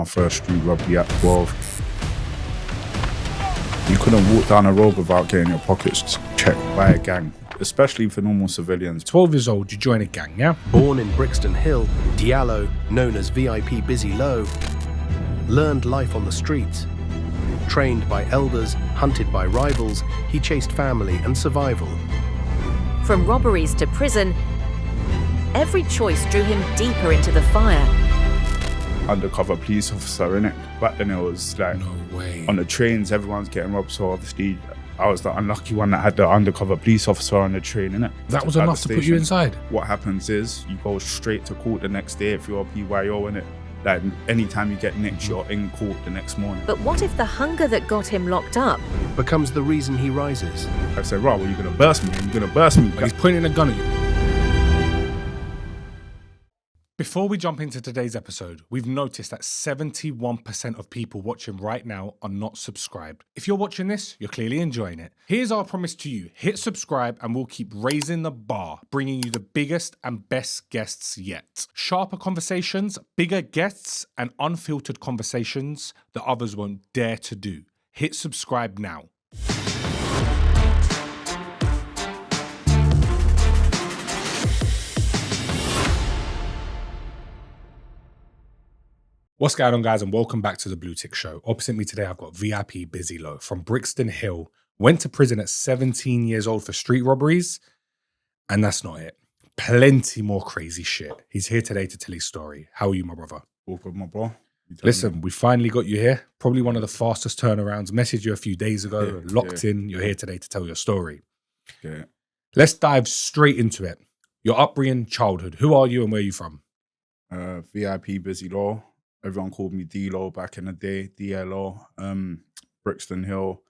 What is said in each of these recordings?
my first street robbery at 12. You couldn't walk down a road without getting your pockets checked by a gang, especially for normal civilians. 12 years old, you join a gang, yeah? Born in Brixton Hill, Diallo, known as VIP Busy Low, learned life on the streets. Trained by elders, hunted by rivals, he chased family and survival. From robberies to prison, every choice drew him deeper into the fire. Undercover police officer, innit? Back then it was like, No way. on the trains, everyone's getting robbed, so obviously I was the unlucky one that had the undercover police officer on the train, innit? That was At enough the to put you station. inside? What happens is you go straight to court the next day if you're a PYO, innit? Like anytime you get nicked, you're in court the next morning. But what if the hunger that got him locked up Becomes the reason he rises. I said, right, well, you're gonna burst me, you're gonna burst me. Like he's pointing a gun at you. Before we jump into today's episode, we've noticed that 71% of people watching right now are not subscribed. If you're watching this, you're clearly enjoying it. Here's our promise to you. Hit subscribe and we'll keep raising the bar, bringing you the biggest and best guests yet. Sharper conversations, bigger guests, and unfiltered conversations that others won't dare to do. Hit subscribe now. What's going on, guys, and welcome back to the Blue Tick Show. Opposite me today, I've got VIP Busy Low from Brixton Hill. Went to prison at 17 years old for street robberies, and that's not it. Plenty more crazy shit. He's here today to tell his story. How are you, my brother? All good, my bro. You tell me. Listen, we finally got you here. Probably one of the fastest turnarounds. Messaged you a few days ago, locked in. You're here today to tell your story. Yeah. Let's dive straight into it. Your upbringing, childhood. Who are you and where are you from? VIP Busy Law. Everyone called me D-Lo back in the day, DLO. Brixton Hill.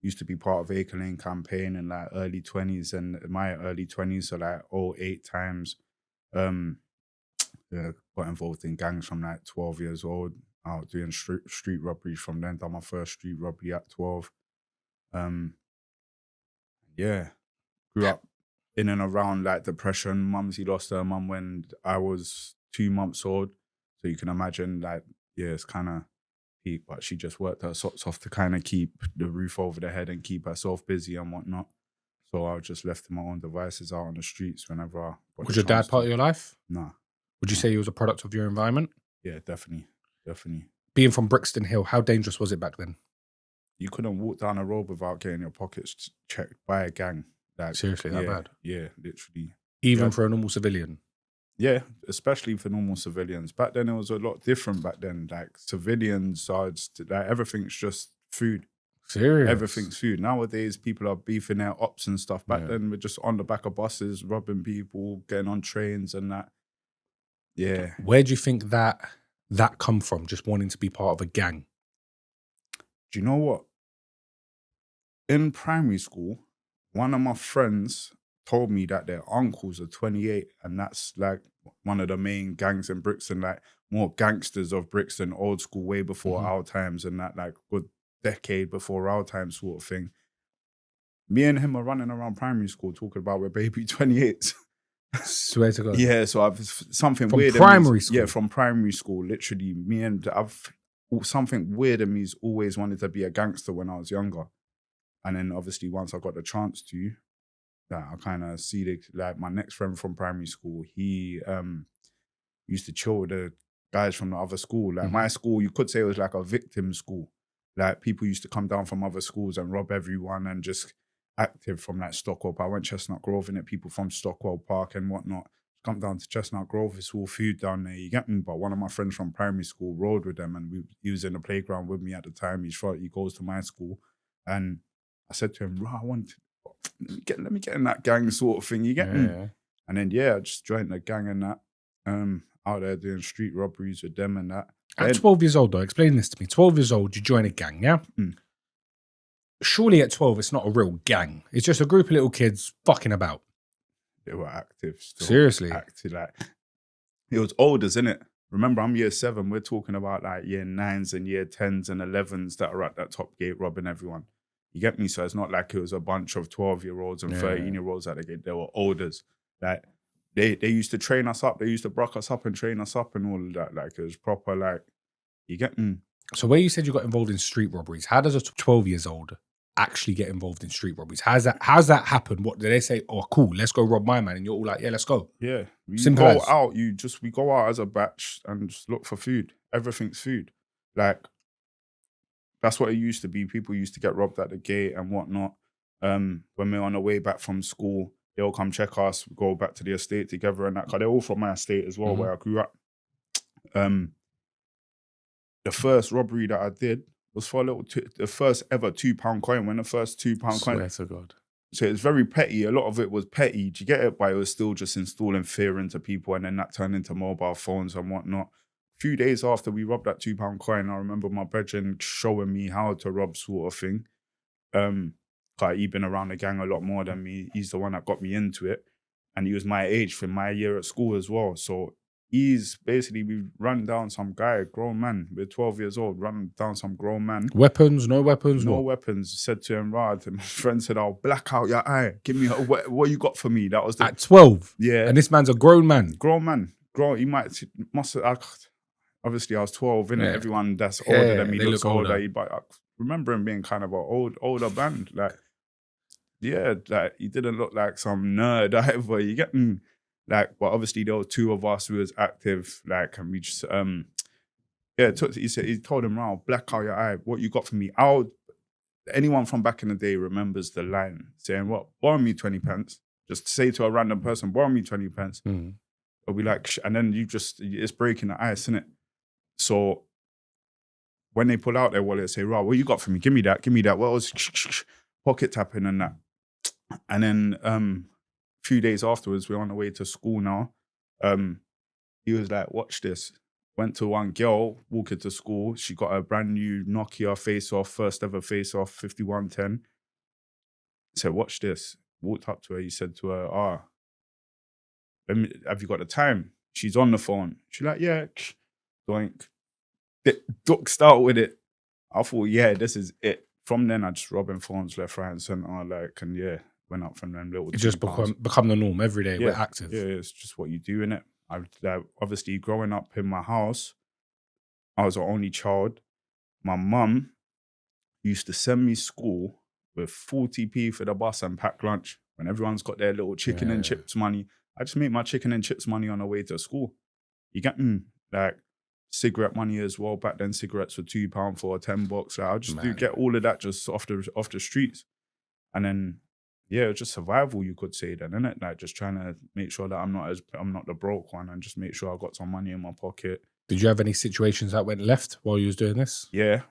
Used to be part of Acre Lane campaign in like early 20s and my early 20s, so like 08 times. Yeah, got involved in gangs from like 12 years old. Out doing street robberies from then. Done my first street robbery at 12. Yeah, grew up in and around like depression. Mumsy lost her mum when I was 2 months old. So you can imagine, like, yeah, it's kind of peak, but she just worked her socks off to kind of keep the roof over the head and keep herself busy and whatnot. So I was just left to my own devices out on the streets whenever I got Was the your dad chance part to. of your life? Nah, Would you say he was a product of your environment? yeah, definitely. Being from Brixton Hill, how dangerous was it back then? You couldn't walk down a road without getting your pockets checked by a gang. Like, Seriously, that yeah, bad? Yeah, literally. Even Yeah. for a normal civilian? Yeah, especially for normal civilians. Back then, it was a lot different back then. Like, civilians are, like, everything's just food. Serious? Everything's food. Nowadays, people are beefing their ops and stuff. Back Yeah. then, we're just on the back of buses, robbing people, getting on trains and that. Yeah. Where do you think that come from, just wanting to be part of a gang? Do you know what? In primary school, one of my friends told me that their uncles are 28 and that's like one of the main gangs in Brixton, like more gangsters of Brixton, old school, way before our times and that, like good decade before our time sort of thing. Me and him are running around primary school talking about we're baby 28s. Swear to God. Yeah, so I've something From weird. in primary me- school? Yeah, from primary school. Literally, me and I've something weird in me's always wanted to be a gangster when I was younger. And then obviously once I got the chance to, I kind of see like my next friend from primary school, he used to chill with the guys from the other school. Like my school, you could say it was like a victim school. Like people used to come down from other schools and rob everyone and just active from like Stockwell Park. I went Chestnut Grove and people from Stockwell Park and whatnot. Come down to Chestnut Grove, it's all food down there, you get me? But one of my friends from primary school rode with them and he was in the playground with me at the time. He goes to my school and I said to him, I want to, let me get in that gang sort of thing, you get me? Yeah. And then, I just joined the gang and that, out there doing street robberies with them and that. At Then- 12 years old, though, explain this to me. 12 years old, you join a gang, yeah? Surely at 12, it's not a real gang. It's just a group of little kids fucking about. They were active still. Seriously? Active, like, it was older, isn't it? Remember, I'm year 7, we're talking about like year 9s and year 10s and 11s that are at that top gate robbing everyone. You get me? So it's not like it was a bunch of 12-year-olds and 13-year-olds at the gate. They were olders. Like, they used to train us up. They used to brock us up and train us up and all of that. Like, it was proper, like, You get me? So where you said you got involved in street robberies, how does a 12 years old actually get involved in street robberies? How's that happen? What do they say? Oh, cool, let's go rob my man, and you're all like, yeah, let's go. Yeah, we Simple go as. out. We go out as a batch and just look for food. Everything's food. Like that's what it used to be. People used to get robbed at the gate and whatnot. When we're on the way back from school, they'll come check us. We go back to the estate together and that. Cause they're all from my estate as well, where I grew up. The first robbery that I did was for the first ever £2 coin. When the first £2 coin. Swear to God. So it's very petty. A lot of it was petty. Do you get it? But it was still just installing fear into people, and then that turned into mobile phones and whatnot. A few days after we robbed that £2 coin, I remember my brethren showing me how to rob, sort of thing. Cause he'd been around the gang a lot more than me. He's the one that got me into it, and he was my age for my year at school as well. So he's basically, we run down some guy, grown man. We're 12 years old, run down some grown man. Weapons, no weapons, No what? weapons. Said to him, right. My friend said, "I'll black out your eye. Give me what you got for me." That was the At 12? yeah. And this man's a grown man. Grown man. Grown. He must have. Obviously, I was 12. Innit? Yeah. Everyone that's older than me they looks look older. older. But I remember him being kind of an older band. Like, yeah, like he didn't look like some nerd either. You get me? Like, but obviously there were two of us who was active. Like, and we just he told him, "Wow, black out your eye. What you got for me?" Anyone from back in the day remembers the line saying, "What? Borrow me 20 pence." Just say to a random person, "Borrow me 20 pence." It'll be like, and then it's breaking the ice, innit? So when they pull out their wallet, say, "Right, what you got for me? Give me that. What was pocket tapping and that?" And then a few days afterwards, we're on the way to school now. He was like, "Watch this." Went to one girl, walking to school. She got a brand new Nokia face-off, first ever face-off, 5110. Said, "Watch this." Walked up to her. He said to her, "Have you got the time?" She's on the phone. She's like, "Yeah." Doink. Ducked out with it. I thought, yeah, this is it. From then, I just robbing phones left, right, and centre. And yeah, went up from them little. It just become the norm every day. Yeah. We're active. Yeah, it's just what you do, innit? Obviously, growing up in my house, I was the only child. My mum used to send me school with 40p for the bus and pack lunch. When everyone's got their little chicken and chips money, I just make my chicken and chips money on the way to school. You get me? Like cigarette money as well. Back then, cigarettes were £2 for $10. Like, I just do get all of that just off the streets. And then, yeah, just survival, you could say then, innit? Like just trying to make sure that I'm not the broke one, and just make sure I got some money in my pocket. Did you have any situations that went left while you was doing this? Yeah,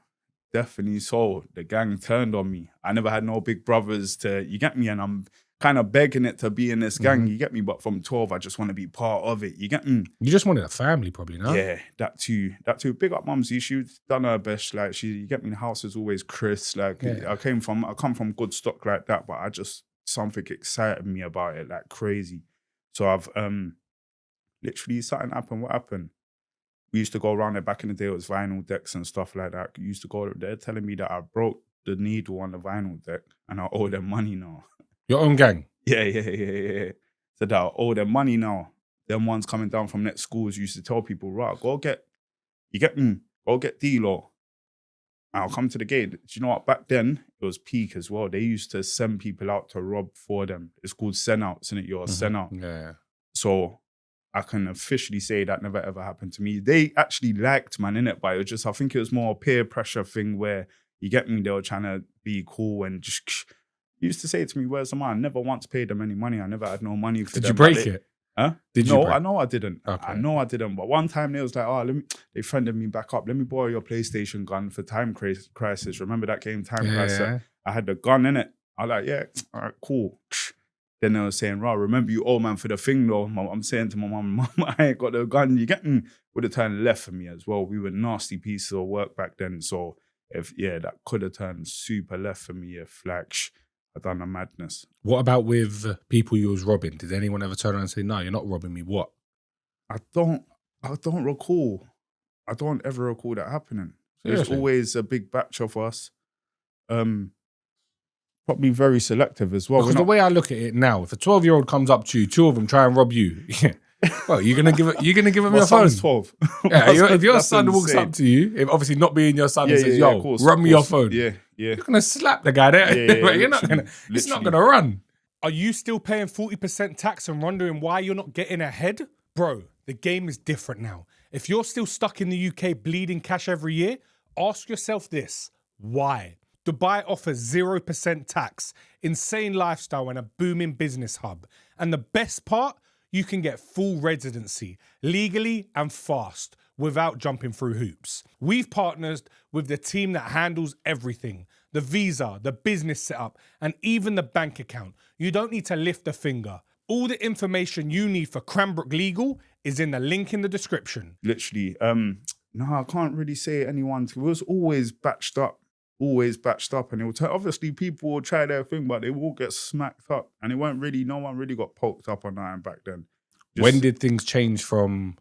definitely. So the gang turned on me. I never had no big brothers you get me? And I'm kind of begging it to be in this gang, you get me? But from 12, I just want to be part of it, you get me? You just wanted a family probably, no? Yeah, that too. Big up Mumsy, she's done her best. Like you get me? The house is always crisp. Like I come from good stock like that, but something excited me about it like crazy. So I've literally something happened. What happened? We used to go around there back in the day. It was vinyl decks and stuff like that. We used to go there telling me that I broke the needle on the vinyl deck and I owe them money now. Your own gang? Yeah. So that I owe them money now. Them ones coming down from next schools used to tell people, right, go get D-Law. I'll come to the gate. Do you know what? Back then, it was peak as well. They used to send people out to rob for them. It's called send-outs, isn't it? You're a send-out. Yeah. So I can officially say that never ever happened to me. They actually liked, man, innit? But it was just, I think it was more a peer pressure thing where, you get me, they were trying to be cool and just used to say to me, "Where's the man?" I never once paid them any money. I never had no money for them. Did you break it? Huh? Did you? No, I know I didn't. Okay. I know I didn't. But one time they was like, they friended me back up. "Let me borrow your PlayStation gun for Time Crisis." Remember that game, Time Crisis? Yeah. I had the gun in it. I was like, yeah, all right, cool. Then they were saying, "Right, remember you old man for the thing though." I'm saying to my mum, "I ain't got the gun." You get me? Would have turned left for me as well. We were nasty pieces of work back then. So that could have turned super left for me if I done a madness. What about with people you was robbing? Did anyone ever turn around and say, "No, you're not robbing me"? What? I don't recall. I don't ever recall that happening. There's Seriously? always a big batch of us. Probably very selective as well. Because the way I look at it now, if a 12-year-old comes up to you, two of them try and rob you, Well, you're gonna give him My your phone. son's 12. Yeah, if your That's son walks insane. up to you, if obviously not being your son, and says, of "Yo, course, run of me your course. phone," Yeah. you're gonna slap the guy there. Yeah, You're not gonna. It's not literally. gonna run. Are you still paying 40% tax and wondering why you're not getting ahead? Bro, the game is different now. If you're still stuck in the UK bleeding cash every year, ask yourself this: why? Dubai offers 0% tax, insane lifestyle, and a booming business hub. And the best part, you can get full residency, legally and fast, without jumping through hoops. We've partnered with the team that handles everything: the visa, the business setup, and even the bank account. You don't need to lift a finger. All the information you need for Cranbrook Legal is in the link in the description. Literally. No, I can't really say anyone. It was always batched up. And it will obviously people will try their thing, but they will get smacked up. And no one really got poked up on that back then. When did things change from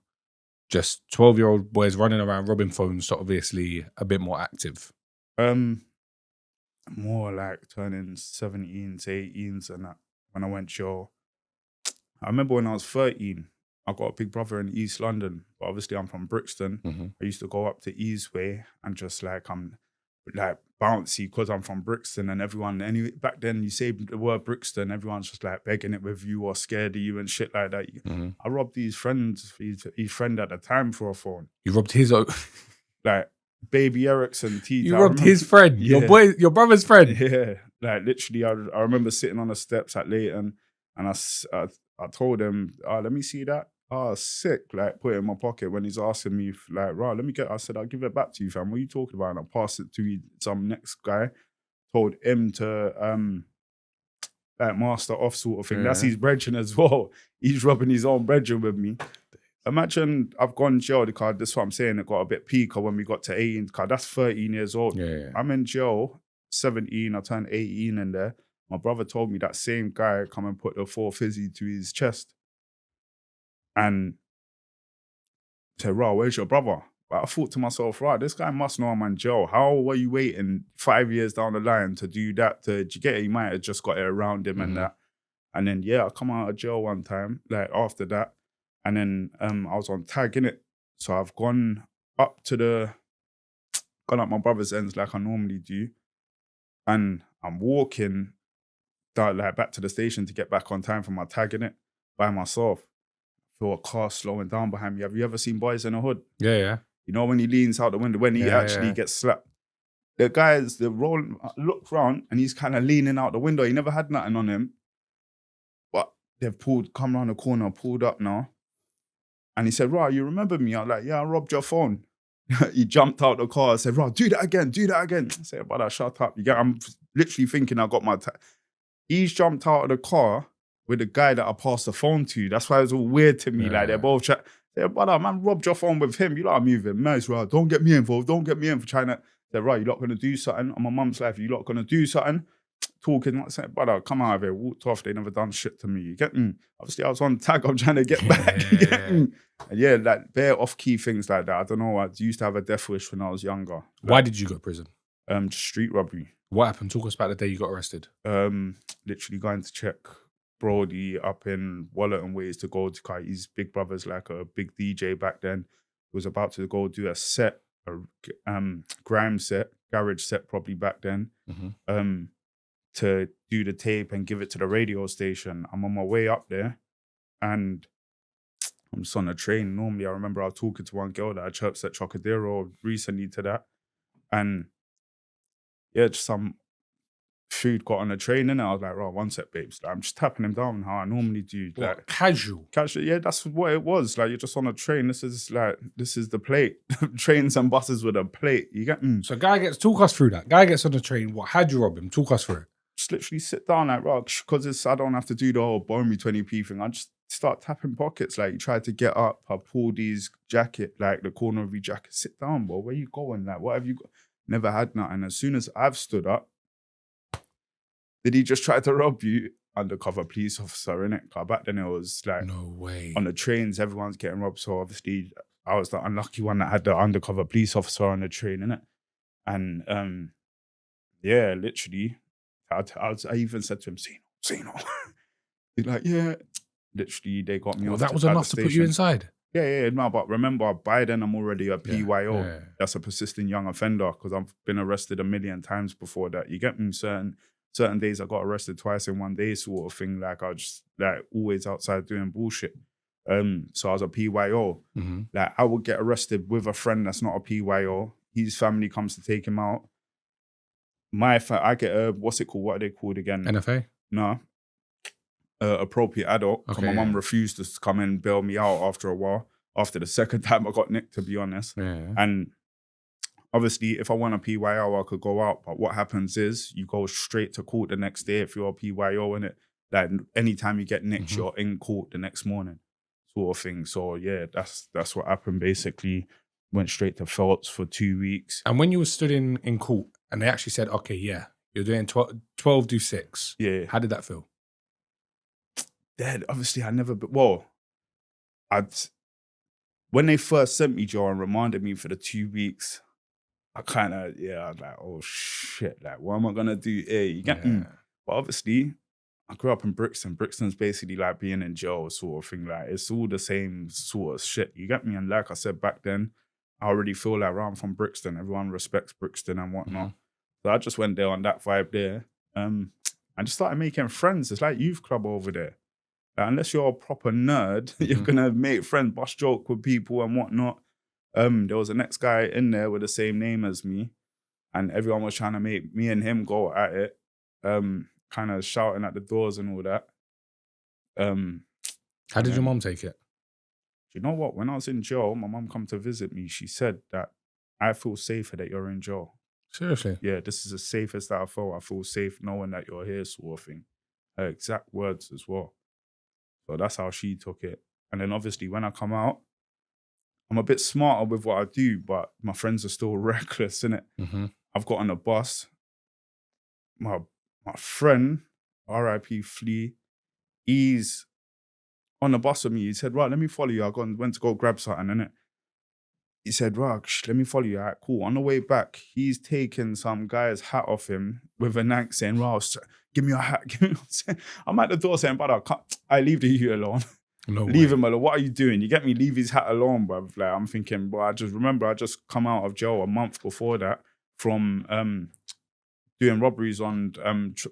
just 12-year-old boys running around robbing phones to obviously a bit more active? More like turning 17s, 18s and that when I went jail. I remember when I was 13, I got a big brother in East London, but obviously I'm from Brixton. Mm-hmm. I used to go up to Eastway and just like, I'm like bouncy because I'm from Brixton and everyone, anyway, back then you say the word Brixton, everyone's just like begging it with you or scared of you and shit like that. Mm-hmm. I robbed his friend at the time for a phone. You robbed his own... Like Baby Ericsson, You robbed his friend, your brother's friend. Yeah, like literally I remember sitting on the steps at Leighton and I told him, let me see that. Sick, like put it in my pocket when he's asking me, like, right, let me get, I said, I'll give it back to you, fam. What are you talking about? And I passed it to some next guy, told him to, like, master off sort of thing. Yeah. That's his brethren as well. He's robbing his own brethren with me. Imagine I've gone jail because that's what I'm saying. It got a bit peaker when we got to 18 because that's 13 years old. Yeah. I'm in jail, 17, I turned 18 in there. My brother told me that same guy come and put the 4 fizzy to his chest. And said, "Raw, where's your brother?" But I thought to myself, right, this guy must know I'm in jail. How were you waiting 5 years down the line to do that? Did you get it? He might have just got it around him and that. And then, I come out of jail one time, like after that. And then I was on tag, innit? So I've gone up my brother's ends like I normally do. And I'm walking down, like back to the station to get back on time for my tag, innit? By myself. Feel a car slowing down behind me. Have you ever seen Boys in the Hood? Yeah. You know when he leans out the window, when he actually gets slapped. The guys, looked round and he's kind of leaning out the window. He never had nothing on him. But they've come around the corner, pulled up now. And he said, "Right, you remember me?" I'm like, "Yeah, I robbed your phone." He jumped out the car and said, "Right, do that again. I said, "Brother, shut up." I'm literally thinking I got my... He's jumped out of the car with the guy that I passed the phone to. That's why it was all weird to me. Like, they're both chat. Say, "Brother, man, robbed your phone with him. You lot are moving. Nice, right? Don't get me involved. Don't get me in for trying to..." Say, "Right, you lot going to do something? On my mum's life, you lot going to do something?" Talking, I said, "Brother, come out of here." Walked off. They never done shit to me. You get me? Obviously, I was on tag. I'm trying to get back. You get me? And like bare off-key things like that. I don't know. I used to have a death wish when I was younger. Why did you go to prison? Just street robbery. What happened? Talk us about the day you got arrested. Literally going to check Brody up in Wallerton Ways to go to his big brother's like a big DJ back then. He was about to go do a set, grime set, garage set probably back then. To do the tape and give it to the radio station. I'm on my way up there and I'm just on a train. Normally, I remember I was talking to one girl that I chirped at Chocodero recently to that. And just some food got on the train and I was like, "Right, one sec, babes." Like, I'm just tapping him down how I normally do. What, like casual? Yeah, that's what it was. Like, you're just on a train. This is the plate. Trains and buses with a plate. You get me? So talk us through that. Guy gets on the train. How'd you rob him? Talk us through it. Just literally sit down like, right, because I don't have to do the whole borrow me 20p thing. I just start tapping pockets. Like, you try to get up, I pulled his jacket, like the corner of your jacket. Sit down, bro. Where you going? Like, what have you got? Never had nothing. As soon as I've stood up, did he just try to rob you? Undercover police officer, innit? Because back then it was like, no way. On the trains, everyone's getting robbed. So obviously, I was the unlucky one that had the undercover police officer on the train, innit? And literally, I even said to him, "See no." He's like, "Yeah." literally they got me Well, off that was at the enough to put you station. inside. Yeah, no, but remember, by then I'm already a PYO. Yeah. That's a persistent young offender because I've been arrested a million times before that. You get me? Certain days I got arrested twice in one day, sort of thing. Like I just like always outside doing bullshit. So I was a PYO. Mm-hmm. Like I would get arrested with a friend that's not a PYO. His family comes to take him out. I get a what's it called? What are they called again? NFA? No. Appropriate adult. Okay, My mum yeah. refused to come and bail me out after a while. After the second time I got nicked, to be honest. Yeah. And obviously, if I want a PYO, I could go out. But what happens is you go straight to court the next day if you're a PYO, innit? Like anytime you get nicked, you're in court the next morning, sort of thing. So yeah, that's what happened basically. Went straight to Phelps for 2 weeks. And when you were stood in court and they actually said, okay, yeah, you're doing 12 do 6. Yeah. How did that feel? Then obviously when they first sent me, Joe, and reminded me for the 2 weeks, I was like, oh shit, like what am I gonna do here? You get me? But obviously, I grew up in Brixton. Brixton's basically like being in jail sort of thing. Like it's all the same sort of shit. You get me? And like I said back then, I already feel like I'm from Brixton. Everyone respects Brixton and whatnot. So I just went there on that vibe there. And just started making friends. It's like youth club over there. Like, unless you're a proper nerd, you're gonna make friends, bust joke with people and whatnot. There was a next guy in there with the same name as me, and everyone was trying to make me and him go at it, kind of shouting at the doors and all that. How did your mom take it? You know what? When I was in jail, my mum come to visit me. She said that I feel safer that you're in jail. Seriously? Yeah, this is the safest that I felt. I feel safe knowing that you're here, sort of thing. Her exact words as well. So that's how she took it. And then obviously when I come out, I'm a bit smarter with what I do, but my friends are still reckless, innit? I've got on a bus. My friend, R.I.P. Flea, he's on the bus with me. He said, right, let me follow you. Went to go grab something, innit? He said, right, let me follow you. All right, cool. On the way back, he's taking some guy's hat off him with a nank saying, right, give me your hat. I'm at the door saying, brother, I leave the you alone. No leave way. him alone. What are you doing? You get me? Leave his hat alone, bruv. Like, I'm thinking, but I just come out of jail a month before that from doing robberies on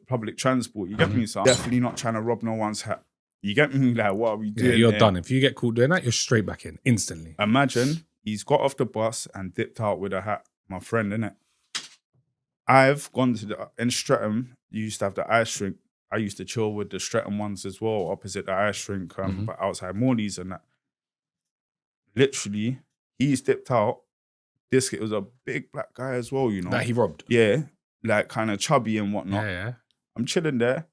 public transport. You get me? So I'm definitely not trying to rob no one's hat. You get me? Like, what are we doing? Yeah, you're here? done. If you get caught doing that, you're straight back in instantly. Imagine he's got off the bus and dipped out with a hat. My friend, innit? I've gone to in Streatham, you used to have the ice rink. I used to chill with the Streatham ones as well, opposite the ice rink, but outside Morley's and that. Literally, he's dipped out. It was a big black guy as well, you know. That he robbed? Yeah, like kind of chubby and whatnot. Yeah. I'm chilling there.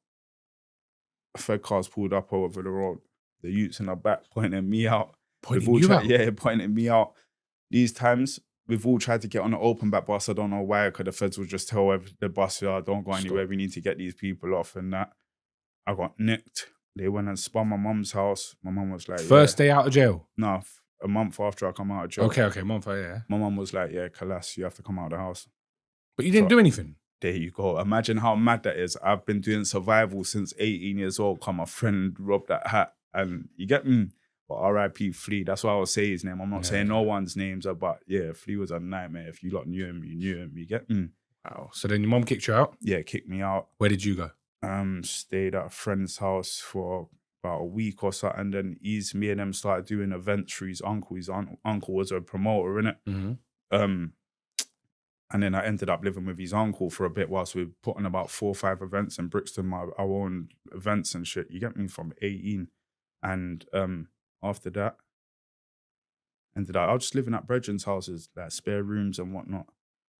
A Fed car's pulled up over the road. The youths in the back pointing me out. Pointing you out? Yeah, pointing me out. These times, we've all tried to get on the open back bus. I don't know why, because the feds will just tell the bus, yeah, don't go anywhere. We need to get these people off and that. I got nicked. They went and spun my mum's house. My mum was like, First day out of jail? No, a month after I come out of jail. Okay, month, yeah. My mum was like, yeah, Kalas, you have to come out of the house. But you didn't do anything? There you go. Imagine how mad that is. I've been doing survival since 18 years old. Come, my friend robbed that hat. And you get me? But R.I.P. Flea, that's why I will say his name. I'm not saying no one's names, but yeah, Flea was a nightmare. If you lot knew him, you knew him. You get me? Wow. So then your mum kicked you out? Yeah, kicked me out. Where did you go? Stayed at a friend's house for about a week or so, and then me and them started doing events for his uncle. His uncle was a promoter, innit? And then I ended up living with his uncle for a bit whilst we were putting about 4 or 5 events in Brixton, our own events and shit. You get me? From 18. And after that, I was just living at brethren's houses, like spare rooms and whatnot.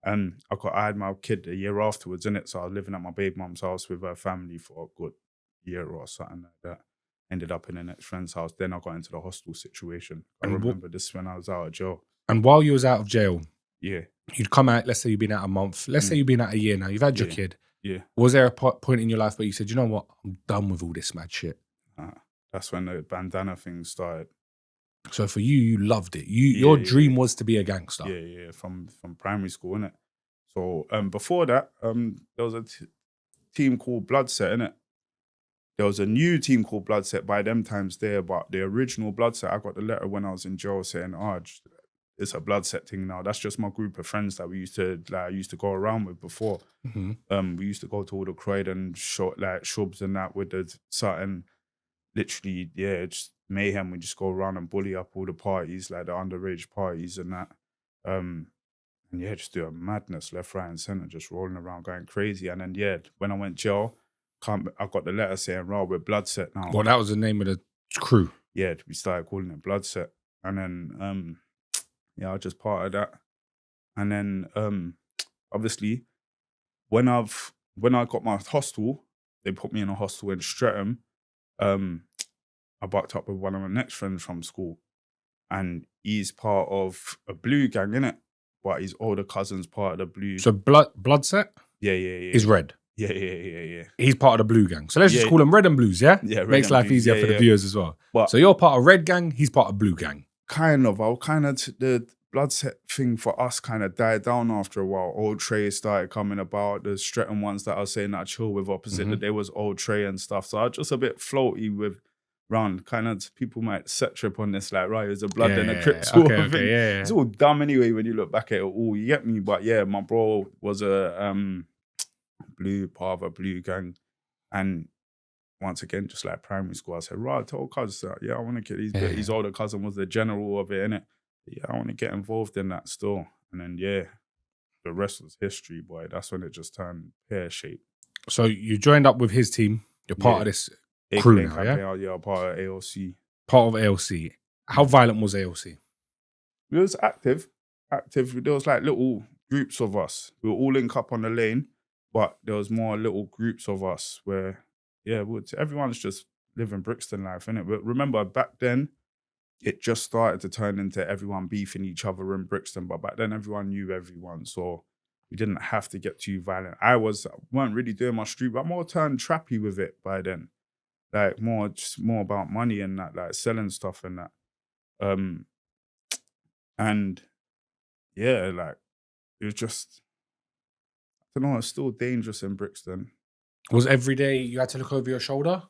And I had my kid a year afterwards, innit? So I was living at my baby mum's house with her family for a good year or something like that. Ended up in the next friend's house. Then I got into the hostel situation. I remember this when I was out of jail. And while you was out of jail, yeah, you'd come out, let's say you've been out a month. Let's say you've been out a year now. You've had your kid. Yeah. Was there a point in your life where you said, you know what? I'm done with all this mad shit? That's when the bandana thing started. So for you, you loved it. Your dream was to be a gangster. Yeah. From primary school, innit? So before that, there was a team called Bloodset, innit? there was a new team called Bloodset by them times there, but the original Bloodset, I got the letter when I was in jail saying, it's a Bloodset thing now. That's just my group of friends that we used to go around with before. Mm-hmm. We used to go to all the Croydon shubs and that with the certain, literally, just mayhem. We just go around and bully up all the parties, like the underage parties and that. And just do a madness, left, right, and centre, just rolling around, going crazy. And then, when I went jail, I got the letter saying, we're Bloodset now. Well, that was the name of the crew. Yeah, we started calling it Bloodset. And then, I just part of that. And then, obviously, when I got my hostel, they put me in a hostel in Streatham. I bucked up with one of my next friends from school. And he's part of a blue gang, innit? But his older cousin's part of the blue. So Bloodset? Yeah. Is red. Yeah. He's part of the blue gang. So let's just call him Red and Blues, yeah? Yeah, Makes and life Blues. easier for the viewers as well. But so you're part of Red gang, he's part of Blue gang. Kind of. The Bloodset thing for us kind of died down after a while. Old Trey started coming about. The Streatham ones that I was saying that I chill with opposite, that there was Old Trey and stuff. So I was just a bit floaty with round. Kind of people might set trip on this, like, right, there's a blood and a Crip sort of thing. Yeah. It's all dumb anyway when you look back at it all, you get me? But yeah, my bro was a part of a blue gang. And once again, just like primary school, I said, right, I told cuz, I want to get his older cousin was the general of it, innit? Yeah, I want to get involved in that still. And then, the rest was history, boy. That's when it just turned pear-shaped. So you joined up with his team. You're part of this crew now, yeah? Yeah, part of ALC. Part of ALC. How violent was ALC? It was active. There was like little groups of us. We were all linked up on the lane, but there was more little groups of us where, everyone's just living Brixton life, innit? But remember, back then, it just started to turn into everyone beefing each other in Brixton. But back then, everyone knew everyone. So we didn't have to get too violent. I weren't really doing my street, but I more turned trappy with it by then. Like more about money and that, like selling stuff and that. Like it was just, I don't know, it's still dangerous in Brixton. Was every day you had to look over your shoulder?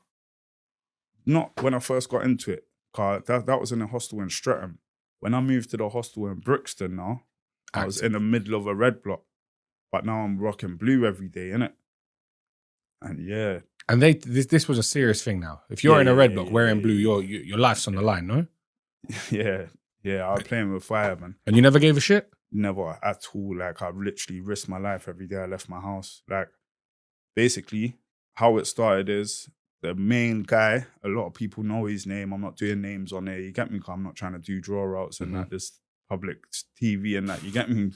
Not when I first got into it. Cause that was in a hostel in Streatham. When I moved to the hostel in Brixton now, I was in the middle of a red block. But now I'm rocking blue every day, innit? And yeah. And this was a serious thing now. If you're in a red block wearing blue, your life's on the line, no? Yeah. I was playing with fire, man. And you never gave a shit? Never at all. Like, I literally risked my life every day I left my house. Like, basically, how it started is the main guy, a lot of people know his name. I'm not doing names on there. You get me? Because I'm not trying to do draw outs and that. This public TV and that. You get me?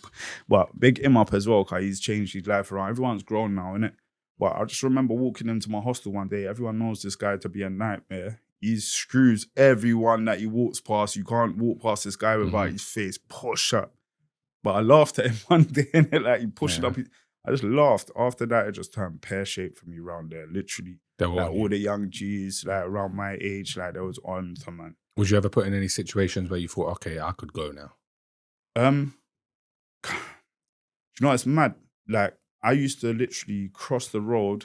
But big him up as well, because he's changed his life around. Everyone's grown now, innit? But I just remember walking into my hostel one day. Everyone knows this guy to be a nightmare. He screws everyone that he walks past. You can't walk past this guy without his face pushed up. But I laughed at him one day, and like he pushed it up. I just laughed. After that, it just turned pear-shaped for me around there, literally. Like all the young G's, like around my age, like there was on to, man. Was you ever put in any situations where you thought, okay, I could go now? You know, it's mad. Like, I used to literally cross the road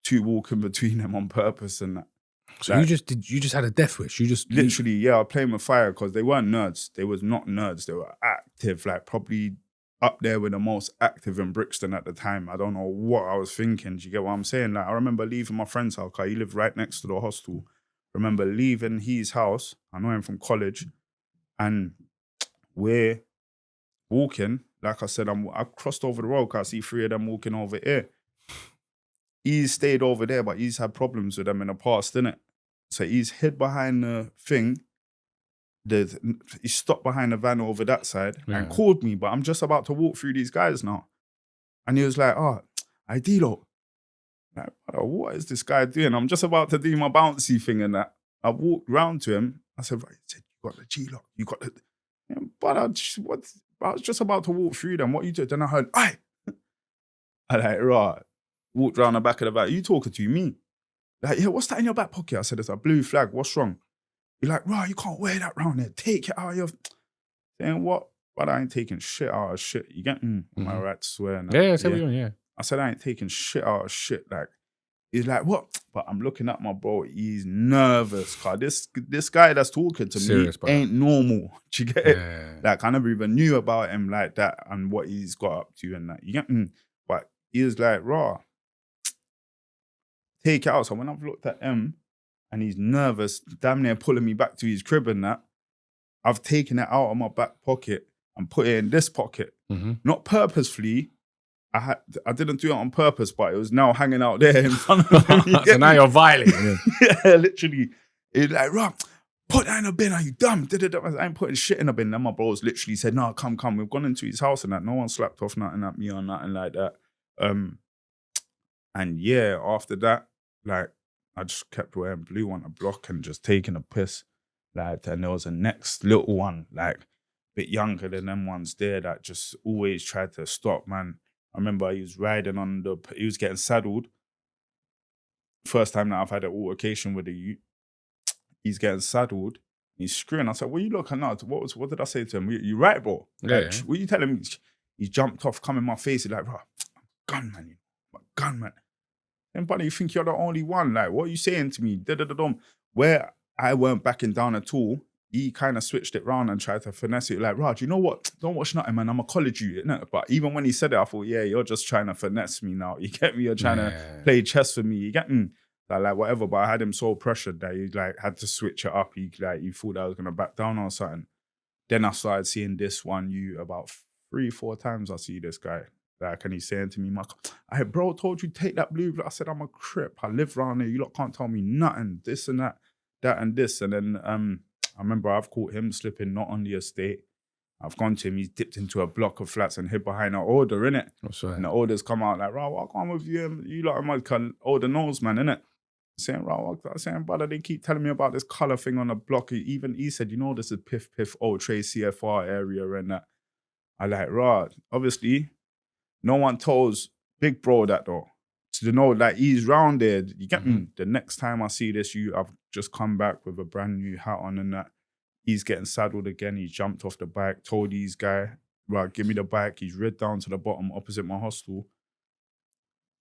to walk in between them on purpose and that. So like, you just had a death wish? You just literally, I was playing with fire because they weren't nerds. They was not nerds. They were active, like probably up there with the most active in Brixton at the time. I don't know what I was thinking. Do you get what I'm saying? Like, I remember leaving my friend's house because he lived right next to the hostel. I remember leaving his house. I know him from college. And we're walking. Like I said, I crossed over the road because I see three of them walking over here. He's stayed over there, but he's had problems with them in the past, innit? So he's hid behind the thing. He stopped behind the van over that side and called me, but I'm just about to walk through these guys now. And he was like, I D-Lo. Like, what is this guy doing? I'm just about to do my bouncy thing and that. I walked round to him. I said, right, you got the G-Lock. You got the... But I was just about to walk through them. What you do? Then I heard, aye. I like, right. Walked round the back of the van. You talking to me? Like, yeah, what's that in your back pocket? I said, it's a blue flag. What's wrong? You're like, right, you can't wear that round there. Take it out of your... Saying what? But I ain't taking shit out of shit. You get me? Am I right to swear? Yeah, I said, yeah. I said, I ain't taking shit out of shit. Like, He's like, what? But I'm looking at my bro. He's nervous. Cause this guy that's talking to Serious, me brother. ain't normal. Do you get it? Yeah. Like I never even knew about him like that and what he's got up to and that. You get me? But he was like, raw, take it out. So when I've looked at him and he's nervous, damn near pulling me back to his crib and that, I've taken it out of my back pocket and put it in this pocket. Mm-hmm. Not purposefully. I didn't do it on purpose, but it was now hanging out there in front of me. So now you're violating. Yeah, literally. He's like, Rob, put that in a bin. Are you dumb? I ain't putting shit in a bin. Then my bros literally said, no, come. We've gone into his house and that. No one slapped off nothing at me or nothing like that. And yeah, after that, like, I just kept wearing blue on the block and just taking a piss. Like, and there was a next little one, like, a bit younger than them ones there that just always tried to stop, man. I remember he was riding he was getting saddled. First time that I've had an altercation with a youth. He's getting saddled. He's screwing. I said, what are you looking at? What did I say to him? You right, bro? Yeah. What are you telling me? He jumped off, come in my face. He's like, bro, gunman, gunman. And buddy, you think you're the only one? Like, what are you saying to me? Where I weren't backing down at all, he kind of switched it round and tried to finesse it. Like, Raj, you know what? Don't watch nothing, man. I'm going to college you. Innit? But even when he said it, I thought, yeah, you're just trying to finesse me now. You get me? You're trying to play chess for me. You get me? Like whatever. But I had him so pressured that he like had to switch it up. He thought I was going to back down or something. Then I started seeing this one about 3-4 times I see this guy. Like, and he's saying to me, hey, bro, told you take that blue. I said, I'm a Crip. I live around here. You lot can't tell me nothing. This and that and this. And then I remember I've caught him slipping not on the estate. I've gone to him. He's dipped into a block of flats and hid behind an order, innit? That's right. And the orders come out like, Raw, what's going on with you? You lot are my order knows, man, innit? Saying, Raw, I'm saying, brother, they keep telling me about this colour thing on the block. Even he said, you know, this is Piff, Old Trey, CFR area and that. I like, Raw, obviously, no one tells Big Bro that though. To know like he's round there, you get me? The next time I see this, I've just come back with a brand new hat on and that. He's getting saddled again. He jumped off the bike, told these guy, right, give me the bike. He's rid down to the bottom opposite my hostel.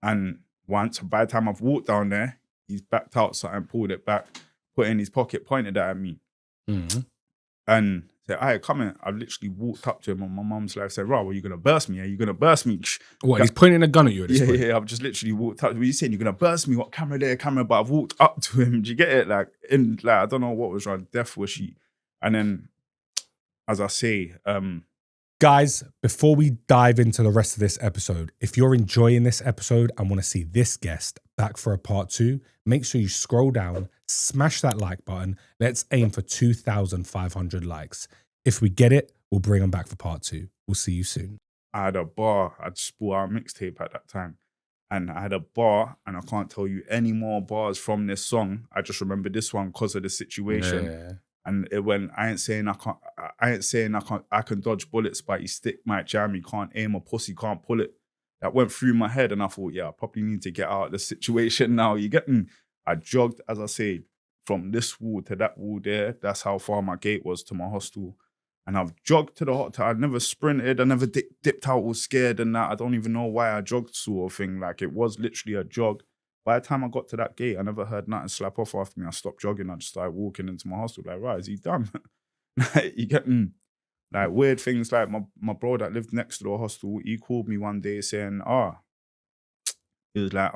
And by the time I've walked down there, he's backed out something, pulled it back, put it in his pocket, pointed that at me. Mm-hmm. And said, all right, come in. I've literally walked up to him on my mum's life, said, Rob, are you going to burst me? Are you going to burst me? What, he's pointing a gun at you at this point? Yeah, I've just literally walked up. What are you saying? You're going to burst me? What, camera there, camera? But I've walked up to him. Do you get it? Like, I don't know what was wrong. Death was she. And then, as I say, guys, before we dive into the rest of this episode, if you're enjoying this episode and want to see this guest back for a part 2, make sure you scroll down, smash that like button. Let's aim for 2,500 likes. If we get it, we'll bring them back for part 2. We'll see you soon. I had a bar. I just bought out a mixtape at that time. And I had a bar, and I can't tell you any more bars from this song. I just remember this one because of the situation. Yeah. And I ain't saying I can dodge bullets, but your stick might jam. You can't aim, a pussy can't pull it. That went through my head, and I thought, yeah, I probably need to get out of the situation now. You get me? I jogged, as I say, from this wall to that wall there. That's how far my gate was to my hostel. And I've jogged to the hotel. I never sprinted. I never dipped out, was scared and that. I don't even know why I jogged, sort of thing. Like, it was literally a jog. By the time I got to that gate, I never heard nothing slap off after me. I stopped jogging. I just started walking into my hostel. Like, right, is he done? Like, you get me? Like, weird things. Like, my bro that lived next to the hostel, he called me one day saying, he was like,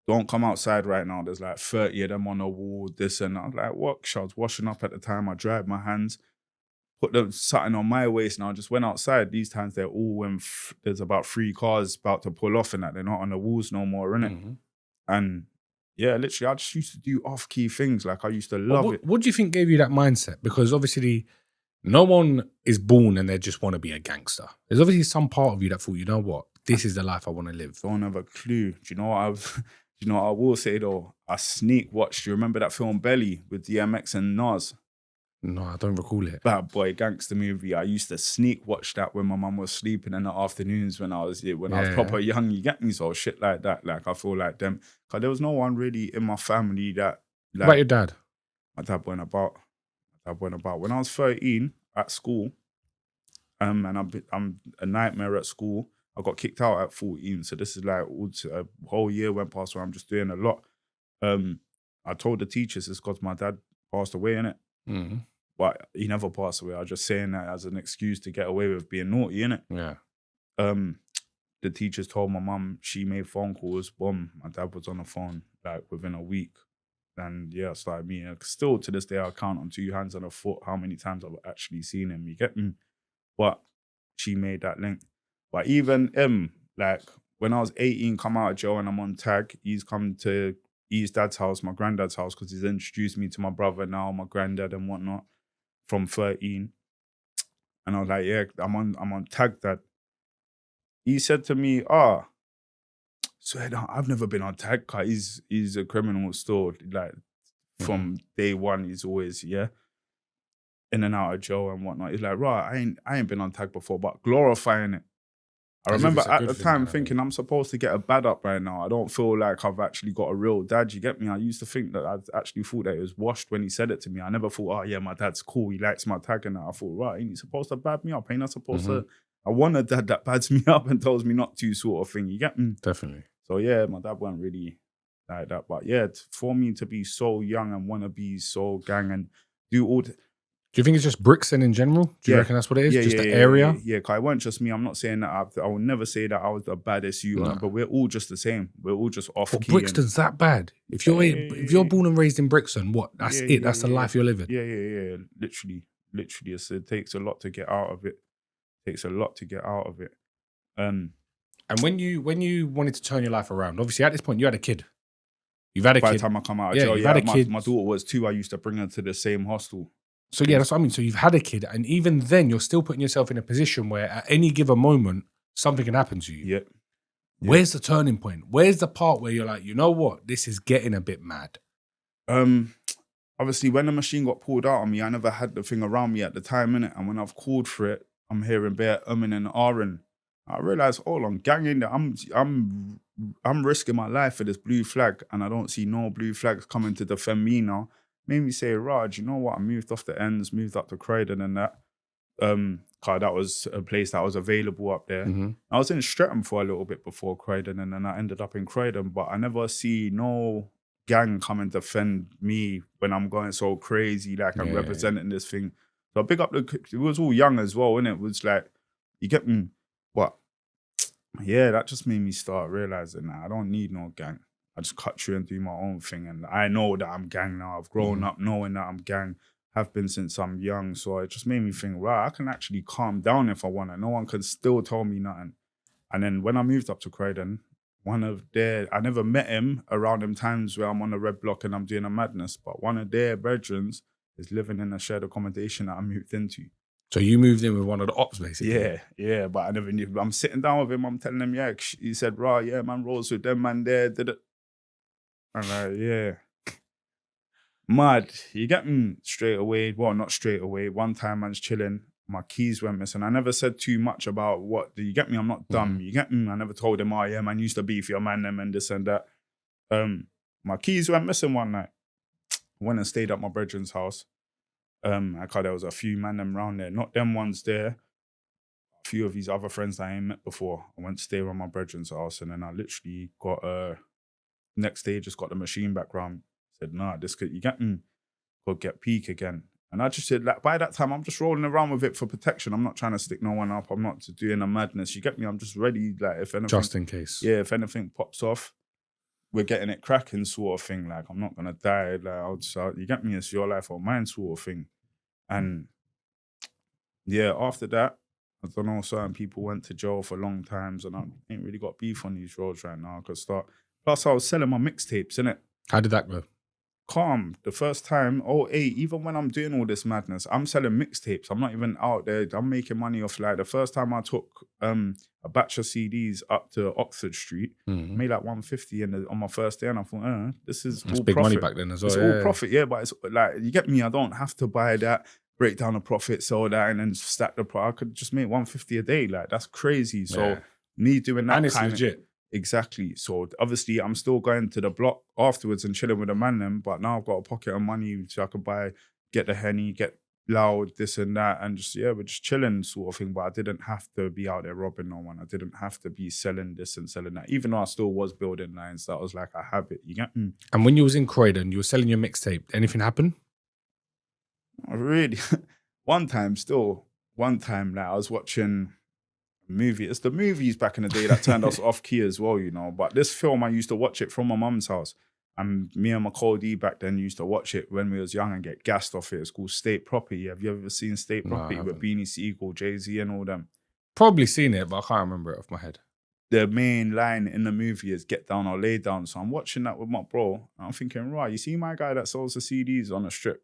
don't come outside right now. There's like 30 of them on the wall, this and that. I was like, what? I was washing up at the time. I dried my hands, put something on my waist, and I just went outside. These times they're all when there's about 3 cars about to pull off and that. They're not on the walls no more, innit? Mm-hmm. And yeah, literally, I just used to do off-key things. Like, I used to love it. What do you think gave you that mindset? Because obviously, no one is born and they just want to be a gangster. There's obviously some part of you that thought, you know what? This is the life I want to live. Don't have a clue. Do you know what I will say though? I sneak watched. Do you remember that film Belly with DMX and Nas? No, I don't recall it. Bad Boy gangster movie. I used to sneak watch that when my mum was sleeping in the afternoons when I was proper young. You get me? So shit like that. Like, I feel like them. Because there was no one really in my family that. Like, what about your dad? My dad went about. When I was 13 at school, and I'm a nightmare at school. I got kicked out at 14. So this is like a whole year went past where I'm just doing a lot. I told the teachers it's because my dad passed away, innit? Mm-hmm. But he never passed away. I was just saying that as an excuse to get away with being naughty, innit? Yeah. The teachers told my mum, she made phone calls, boom, my dad was on the phone like within a week. And yeah, it's like me. Still to this day, I count on 2 hands and a foot how many times I've actually seen him. You get me? But she made that link. But even like when I was 18, come out of jail and I'm on tag, he's come to his dad's house, my granddad's house, because he's introduced me to my brother now, my granddad and whatnot, from 13. And I was like, yeah, I'm on tag, Dad. He said to me, swear down, I've never been on tag, cause he's a criminal still. Like from day one, he's always, in and out of jail and whatnot. He's like, right, I ain't been on tag before, but glorifying it. I remember at the time thinking I'm supposed to get a bad up right now. I don't feel like I've actually got a real dad. You get me? I used to think that I actually thought that it was washed when he said it to me. I never thought, my dad's cool. He likes my tag and that. I thought, right, ain't he supposed to bad me up? Ain't I supposed to? I want a dad that bads me up and tells me not to, sort of thing. You get me? Definitely. So yeah, my dad wasn't really like that. But yeah, for me to be so young and want to be so gang and do all the... Do you think it's just Brixton in general? Do you reckon that's what it is? Just the area? Yeah, because it wasn't just me. I'm not saying that. I will never say that I was the baddest youth, but we're all just the same. We're all just off-key. Brixton's that bad? If you're born and raised in Brixton, what? That's it? That's the life you're living? Yeah. Literally. It takes a lot to get out of it. And when you wanted to turn your life around, obviously at this point you had a kid. You've had a kid. By the time I come out of jail, you've had a kid. My daughter was 2. I used to bring her to the same hostel. So yeah, that's what I mean. So you've had a kid, and even then, you're still putting yourself in a position where at any given moment, something can happen to you. Yeah. Where's the turning point? Where's the part where you're like, you know what? This is getting a bit mad. Obviously, when the machine got pulled out on me, I never had the thing around me at the time, innit? And when I've called for it, I'm hearing bare and ahhing. I realised, hold on, ganging that I'm risking my life for this blue flag, and I don't see no blue flags coming to defend me now. Made me say, Raj, you know what? I moved off the ends, moved up to Croydon and that. Cause that was a place that was available up there. I was in Streatham for a little bit before Croydon, and then I ended up in Croydon, but I never see no gang come and defend me when I'm going so crazy, like I'm representing this thing. So I big up it was all young as well, innit? It was like, you get me? But yeah, that just made me start realizing that I don't need no gang. I just cut through and do my own thing. And I know that I'm gang now. I've grown up knowing that I'm gang. Have been since I'm young. So it just made me think, right, I can actually calm down if I want to. No one can still tell me nothing. And then when I moved up to Croydon, I never met him around them times where I'm on the red block and I'm doing a madness, but one of their brethren is living in a shared accommodation that I moved into. So you moved in with one of the ops, basically? Yeah, but I never knew. I'm sitting down with him, I'm telling him, he said, right, yeah, man, rolls with them, man, there, did it. I'm like, yeah. Mad. You get me straight away. Well, not straight away. One time man's chilling. My keys went missing. I never said too much about what, you get me? I'm not dumb. You get me? I never told him, man, used to beef your man, them and this and that. My keys went missing one night. I went and stayed at my brethren's house. There was a few man them around there. Not them ones there. A few of these other friends that I ain't met before. I went to stay around my brethren's house, and then I literally got next day just got the machine back round. Said, nah, this could, you get me? Could get peak again. And I just said, like, by that time, I'm just rolling around with it for protection. I'm not trying to stick no one up. I'm not doing a madness. You get me? I'm just ready, like, if anything. Just in case. Yeah, if anything pops off, we're getting it cracking sort of thing. Like, I'm not going to die. Like, you get me? It's your life or mine sort of thing. And yeah, after that, I don't know, certain people went to jail for long times, and I ain't really got beef on these roads right now. Plus, I was selling my mixtapes, innit? How did that go? Calm. The first time, even when I'm doing all this madness, I'm selling mixtapes. I'm not even out there. I'm making money off, like, the first time I took a batch of CDs up to Oxford Street, I made like 150 on my first day, and I thought, this is all big profit. Money back then as well. It's all profit, yeah, but it's like, you get me? I don't have to buy that, break down the profit, sell that, and then stack the profit. I could just make 150 a day. Like, that's crazy. So me doing that, and it's legit. Exactly. So obviously I'm still going to the block afterwards and chilling with the man then, but now I've got a pocket of money so I could get the Henny, get loud, this and that, and just, yeah, we're just chilling sort of thing. But I didn't have to be out there robbing no one. I didn't have to be selling this and selling that. Even though I still was building lines, that was like a habit. You get me? And when you was in Croydon, you were selling your mixtape. Anything happen? Really? One time, like I was watching a movie. It's the movies back in the day that turned us off key as well, you know. But this film, I used to watch it from my mum's house. And me and my co-D back then used to watch it when we was young and get gassed off it. It's called State Property. Have you ever seen State Property with Beanie Siegel, Jay-Z and all them? Probably seen it, but I can't remember it off my head. The main line in the movie is get down or lay down. So I'm watching that with my bro. And I'm thinking, right, you see my guy that sells the CDs on the strip?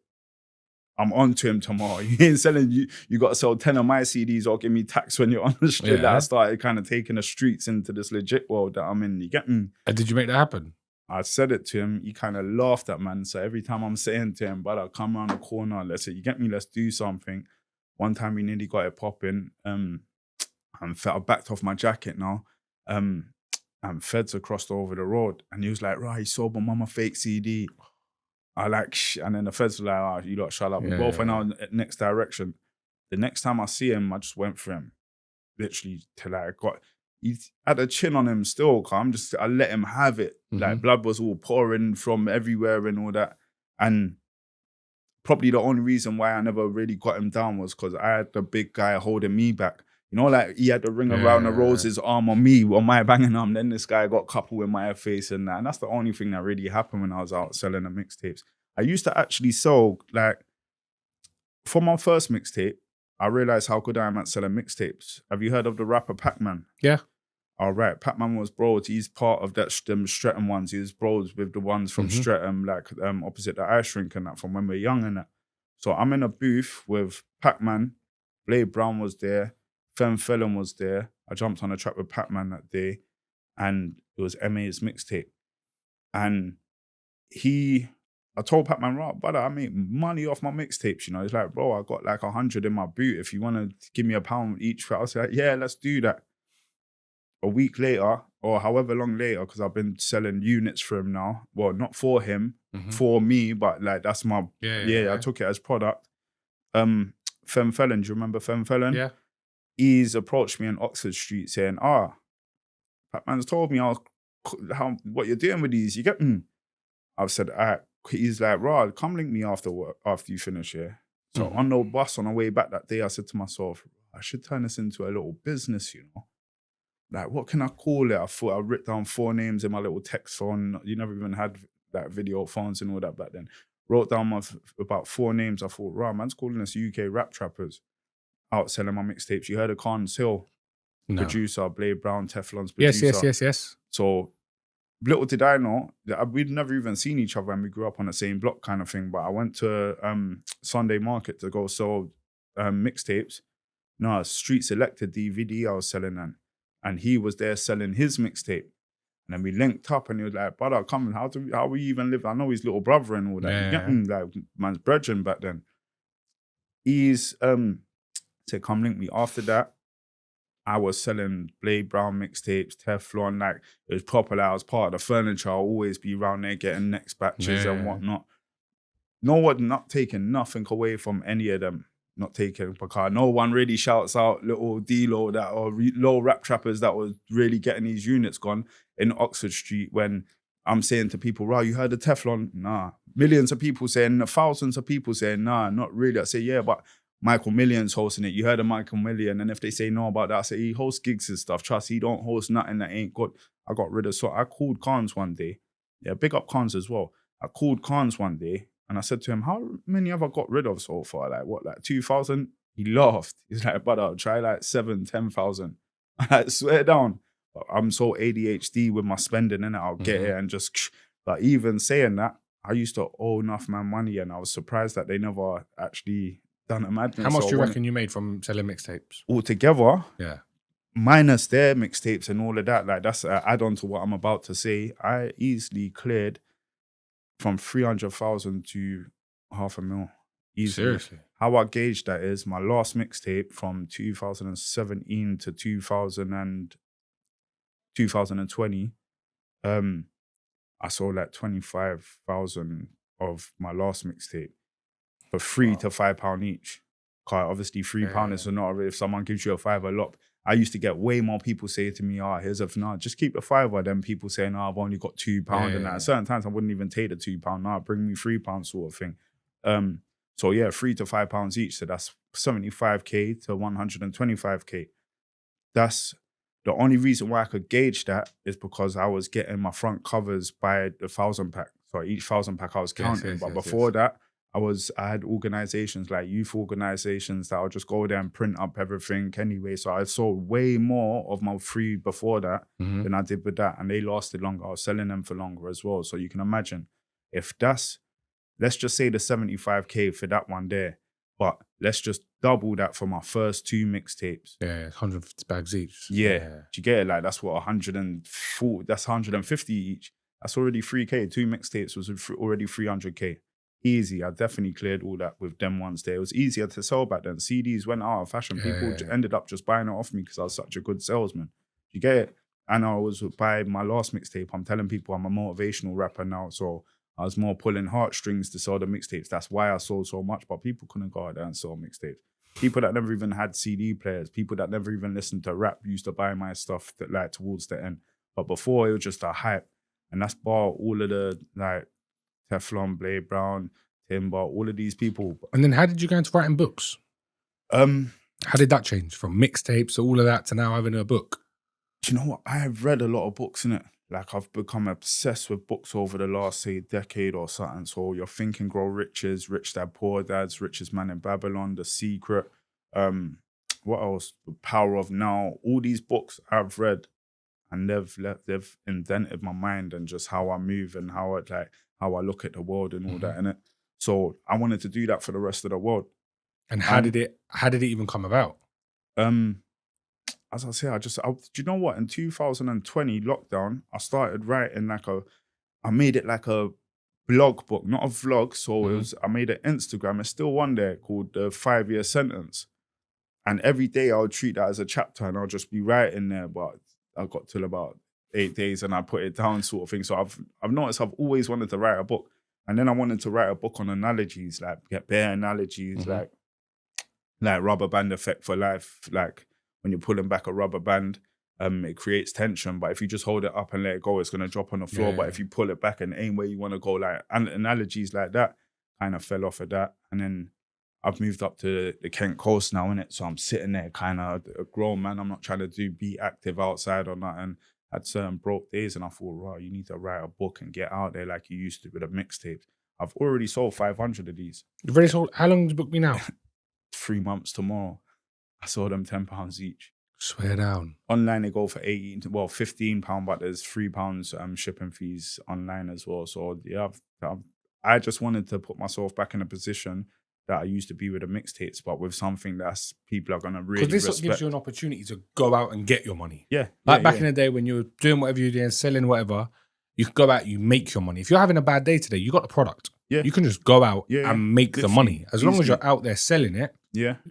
I'm on to him tomorrow. You ain't selling, you got to sell 10 of my CDs or give me tax when you're on the strip. That I started kind of taking the streets into this legit world that I'm in. You get me? And did you make that happen? I said it to him. He kind of laughed at man. So every time I'm saying to him, brother, come around the corner. Let's say, you get me? Let's do something. One time we nearly got it popping. I backed off my jacket now. And feds had crossed over the road. And he was like, right, he sold my mama fake CD. I like, and then the feds were like, oh, you lot shut up. We both went out next direction. The next time I see him, I just went for him. Literally till I got, he had a chin on him still. I let him have it. Like blood was all pouring from everywhere and all that. And probably the only reason why I never really got him down was because I had the big guy holding me back. You know, like he had the ring around the rose's arm on me, on my banging arm. Then this guy got coupled with my face and that. And that's the only thing that really happened when I was out selling the mixtapes. I used to actually sell, like, for my first mixtape, I realized how good I am at selling mixtapes. Have you heard of the rapper Pac-Man? Yeah. All right. Pac-Man was bros. He's part of that them Streatham ones. He was bros with the ones from Streatham, like opposite the ice rink and that, from when we were young and that. So I'm in a booth with Pac-Man. Blade Brown was there. Fem Felon was there. I jumped on a track with Pac-Man that day, and it was MA's mixtape. And I told Pac-Man, right, brother, I make money off my mixtapes, you know. He's like, bro, I got like 100 in my boot. If you want to give me £1 each, I was like, yeah, let's do that. A week later, or however long later, because I've been selling units for him now. Well, not for him, for me, but like that's my, I took it as product. Fem Felon, do you remember Fem Felon? Yeah. He's approached me in Oxford Street saying, Pac-Man's told me what you're doing with these. You get me? I've said, all right. He's like, Rod, come link me after work, after you finish here. So on the bus on the way back that day, I said to myself, I should turn this into a little business, you know? Like, what can I call it? I thought I wrote down 4 names in my little text phone. You never even had like video phones and all that back then. Wrote down about 4 names. I thought, right, man's calling us UK rap trappers. Out selling my mixtapes. You heard of Carnes Hill? No. Producer, Blade Brown, Teflon's producer. Yes. So little did I know that we'd never even seen each other and we grew up on the same block kind of thing. But I went to Sunday Market to go sell mixtapes. No, Street Selected DVD I was selling and he was there selling his mixtape. And then we linked up and he was like, brother, come on, how we even live? I know his little brother and all that. You get me? Like, man's brethren back then. He's said, come link me. After that, I was selling Blade Brown mixtapes, Teflon, like it was proper. Like, I was part of the furniture. I'll always be around there getting next batches and whatnot. Not taking nothing away from any of them. Not taking, because no one really shouts out little D-Lo that or low rap trappers that was really getting these units gone in Oxford Street when I'm saying to people, right, you heard of Teflon? Nah. Millions of people saying, thousands of people saying, nah, not really. I say, yeah, but Michael Million's hosting it. You heard of Michael Million. And if they say no about that, I say he hosts gigs and stuff. Trust, he don't host nothing that ain't good. I got rid of, so I called Carnes one day. Yeah, big up Carnes as well. I called Carnes one day and I said to him, how many have I got rid of so far? Like what, like 2,000? He laughed. He's like, brother, I'll try like 7,000, 10,000. I swear down. But I'm so ADHD with my spending and I'll get it and just, but even saying that, I used to owe enough man money and I was surprised that they never actually done a madness. How much do you reckon you made from selling mixtapes? Altogether? Yeah. Minus their mixtapes and all of that, like that's an add-on to what I'm about to say. I easily cleared from 300,000 to 500,000. Easily. Seriously? How I gauge that is my last mixtape from 2017 to 2020. I sold like 25,000 of my last mixtape. for £3 to £5 each. Cause obviously £3 is not, if someone gives you a £5 lot. I used to get way more people say to me, here's a, no, just keep the £5. Then people saying, I've only got £2 and that. At certain times I wouldn't even take the £2. Nah, bring me £3 sort of thing. So yeah, £3 to £5 each. So that's 75k to 125k. That's the only reason why I could gauge that is because I was getting my front covers by the 1,000 pack. So each 1,000 pack I was counting. But before that, I had organizations like youth organizations that I'll just go there and print up everything anyway. So I sold way more of my free before that than I did with that. And they lasted longer. I was selling them for longer as well. So you can imagine if that's, let's just say the 75k for that one there, but let's just double that for my first 2 mixtapes. Yeah, 150 bags each. Yeah. Do you get it? Like that's what 140, that's 150 each. That's already 3k. 2 mixtapes was already 300k. Easy. I definitely cleared all that with them ones there. It was easier to sell back then. CDs went out of fashion. People ended up just buying it off me because I was such a good salesman. Do you get it? And I was by my last mixtape, I'm telling people I'm a motivational rapper now. So I was more pulling heartstrings to sell the mixtapes. That's why I sold so much, but people couldn't go out there and sell mixtapes. People that never even had CD players, people that never even listened to rap used to buy my stuff that, like towards the end. But before it was just a hype. And that's bar all of the like Teflon, Blade Brown, Timber, all of these people. And then how did you go into writing books? How did that change from mixtapes to all of that to now having a book? Do you know what? I have read a lot of books, innit? Like I've become obsessed with books over the last, say, decade or something. So your Think and Grow Riches, Rich Dad, Poor Dads, Richest Man in Babylon, The Secret, what else? The Power of Now. All these books I've read and they've indented my mind and just how I move and how I look at the world and all that, innit? So I wanted to do that for the rest of the world. And how did it even come about? As I say, do you know what? In 2020 lockdown, I started writing I made it like a blog book, not a vlog. So I made an Instagram. It's still one there called the 5-year sentence. And every day I would treat that as a chapter and I'll just be writing there. But I got till about 8 days and I put it down sort of thing. So I've noticed I've always wanted to write a book. And then I wanted to write a book on analogies, like get bare analogies, like rubber band effect for life, like when you're pulling back a rubber band, it creates tension. But if you just hold it up and let it go, it's going to drop on the floor. But if you pull it back and aim where you want to go, like analogies like that, kind of fell off of that. And then I've moved up to the Kent Coast now, innit? So I'm sitting there kind of a grown man. I'm not trying to be active outside or nothing. Had certain broke days and I thought, wow, you need to write a book and get out there like you used to with a mixtape. I've already sold 500 of these. You've already sold, how long has the book been out? 3 months tomorrow. I sold them £10 each. Swear down. Online they go for £15, but there's £3 shipping fees online as well. So yeah, I just wanted to put myself back in a position that I used to be with the mixtapes, but with something that's people are gonna really respect. Because this gives you an opportunity to go out and get your money. Yeah. Like back in the day when you were doing whatever you're doing, selling whatever, you could go out, you make your money. If you're having a bad day today, you got the product. Yeah. You can just go out and make the money. As long as you're out there selling it,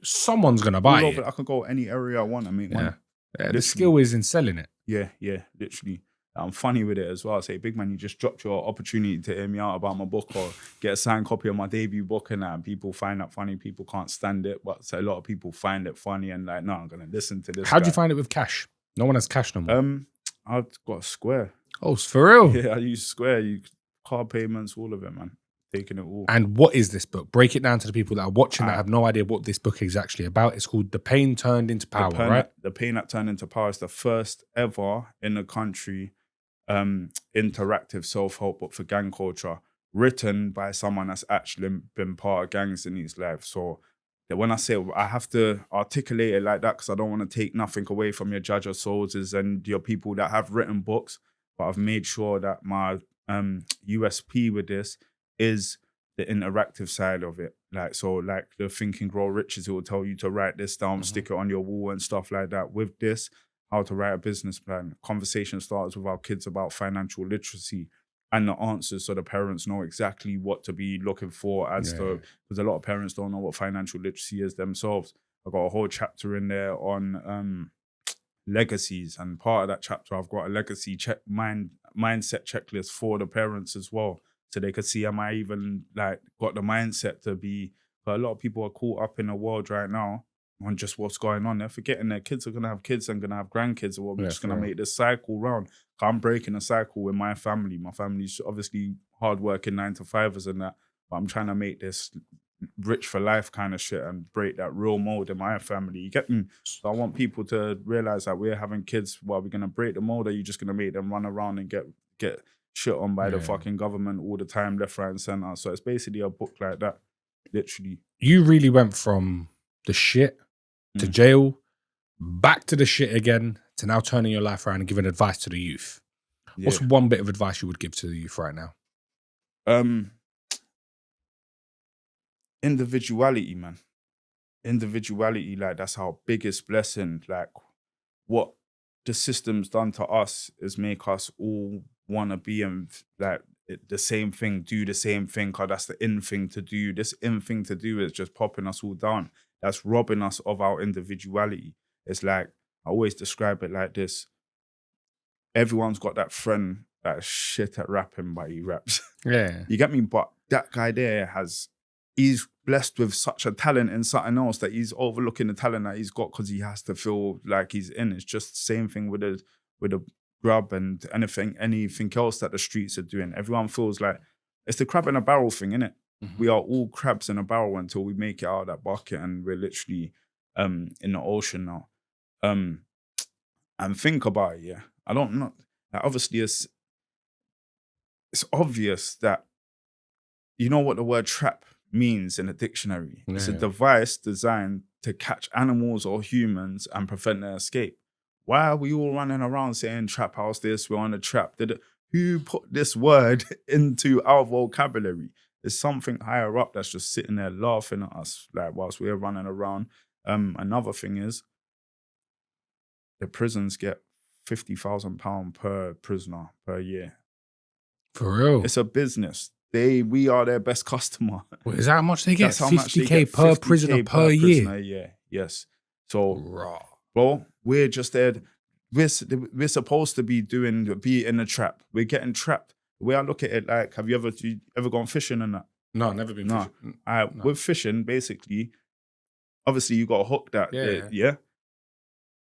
someone's gonna buy it. I can go any area I want and make money. Yeah, the skill is in selling it. Yeah, literally. I'm funny with it as well. I say, big man, you just dropped your opportunity to hear me out about my book or get a signed copy of my debut book and that. And people find that funny. People can't stand it. But so a lot of people find it funny and like, no, I'm going to listen to this. How'd you find it with cash? No one has cash no more. I've got Square. Oh, it's for real? Yeah, I use Square. Card payments, all of it, man. Taking it all. And what is this book? Break it down to the people that are watching that have no idea what this book is actually about. It's called The Pain Turned Into Power, right? The Pain That Turned Into Power is the first ever in the country interactive self-help book for gang culture, written by someone that's actually been part of gangs in his life. So that when I say I have to articulate it like that because I don't want to take nothing away from your judge of soldiers and your people that have written books, but I've made sure that my USP with this is the interactive side of it. Like the Think and Grow Riches, it will tell you to write this down, stick it on your wall and stuff like that. With this, how to write a business plan. Conversation starts with our kids about financial literacy and the answers so the parents know exactly what to be looking for because a lot of parents don't know what financial literacy is themselves. I've got a whole chapter in there on legacies, and part of that chapter I've got a legacy mindset checklist for the parents as well. So they could see, am I even like got the mindset to be But a lot of people are caught up in the world right now on just what's going on. They're forgetting their kids are going to have kids and going to have grandkids, or we're just going to make this cycle round. I'm breaking a cycle with my family. My family's obviously hardworking 9-to-5ers and that, but I'm trying to make this rich for life kind of shit and break that real mold in my family. You get me? So I want people to realize that we're having kids. Well, we're going to break the mold, or you're just going to make them run around and get shit on by the fucking government all the time, left, right, and center. So it's basically a book like that, literally. You really went from the shit to jail, back to the shit again, to now turning your life around and giving advice to the youth. Yeah. What's one bit of advice you would give to the youth right now? Individuality, man. Individuality, like, that's our biggest blessing. Like, what the system's done to us is make us all want to be in, like, the same thing, do the same thing, because that's the in thing to do. This in thing to do is just popping us all down. That's robbing us of our individuality. It's like, I always describe it like this. Everyone's got that friend that's shit at rapping, but he raps. Yeah. You get me? But that guy there he's blessed with such a talent in something else that he's overlooking the talent that he's got because he has to feel like he's in. It's just the same thing with a grub and anything else that the streets are doing. Everyone feels like it's the crab in a barrel thing, innit? Mm-hmm. We are all crabs in a barrel until we make it out of that bucket, and we're literally in the ocean now. And think about it, yeah. I don't know. Like, obviously, it's obvious that you know what the word trap means in a dictionary. Yeah. It's a device designed to catch animals or humans and prevent their escape. Why are we all running around saying trap house this, we're on a trap? Who put this word into our vocabulary? There's something higher up that's just sitting there laughing at us, like, whilst we're running around. Another thing is, the prisons get £50,000 per prisoner per year. For real? It's a business. We are their best customer. Well, is that how much they get? 50K per prisoner per year? Yeah, yes. So, bro, we're just there. We're supposed to be in a trap. We're getting trapped. The way I look at it, like, have you ever gone fishing and that? No, never been fishing. No. With fishing, basically, obviously you got a hook that,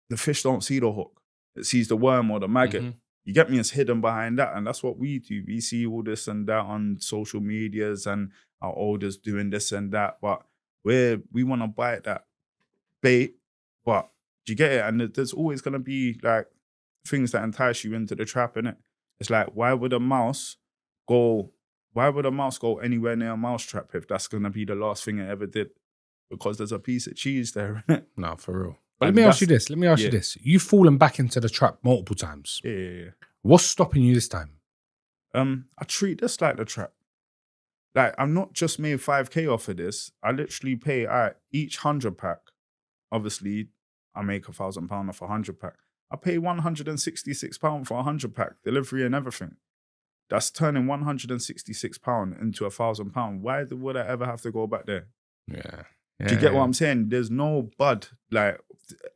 the fish don't see the hook. It sees the worm or the maggot. Mm-hmm. You get me? It's hidden behind that. And that's what we do. We see all this and that on social medias and our elders doing this and that. But we want to bite that bait. But do you get it? And there's always going to be, like, things that entice you into the trap, innit? It's like, why would a mouse go anywhere near a mouse trap if that's going to be the last thing it ever did? Because there's a piece of cheese there, innit? No, for real. But let me ask you this. You've fallen back into the trap multiple times. Yeah. What's stopping you this time? I treat this like the trap. Like, I'm not just made 5K off of this. I literally pay each 100 pack. Obviously, I make £1,000 off a 100 pack. I pay £166 for a 100 pack, delivery and everything. That's turning £166 into £1,000. Why would I ever have to go back there? Yeah. Do you get what I'm saying? There's no bud. Like,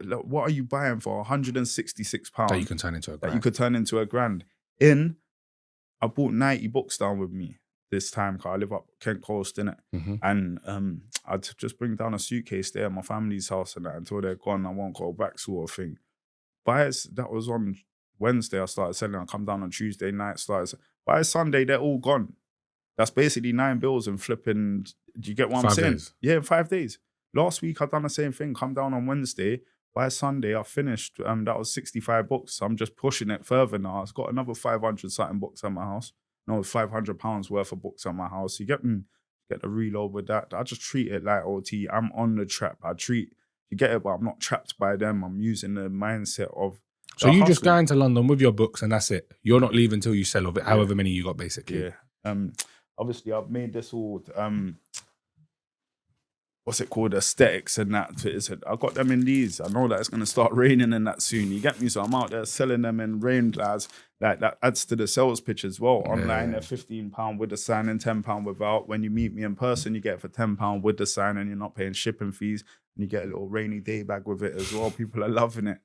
what are you buying for £166? That you can turn into a grand. That you could turn into a grand. I bought 90 books down with me this time, because I live up Kent Coast, innit? Mm-hmm. And I'd just bring down a suitcase there at my family's house and that, until they're gone, I won't go back, sort of thing. That was on Wednesday, I started selling. I come down on Tuesday night, by Sunday, they're all gone. That's basically 9 bills and flipping. Do you get what I'm saying? Days. Yeah, in 5 days. Last week, I've done the same thing. Come down on Wednesday. By Sunday, I finished. That was 65 books. I'm just pushing it further now. I've got another 500 something books at my house. No, £500 worth of books at my house. You get the reload with that. I just treat it like OT. I'm on the trap. You get it, but I'm not trapped by them. I'm using the mindset of. So you just go into London with your books and that's it. You're not leaving until you sell of it, however many you got, basically. Yeah. Obviously, I've made this all, what's it called, aesthetics and that. I got them in these. I know that it's going to start raining and that soon. You get me? So I'm out there selling them in rain clouds. Like, that adds to the sales pitch as well. Online, they're £15 with the sign and £10 without. When you meet me in person, you get it for £10 with the sign, and you're not paying shipping fees. And you get a little rainy day bag with it as well. People are loving it.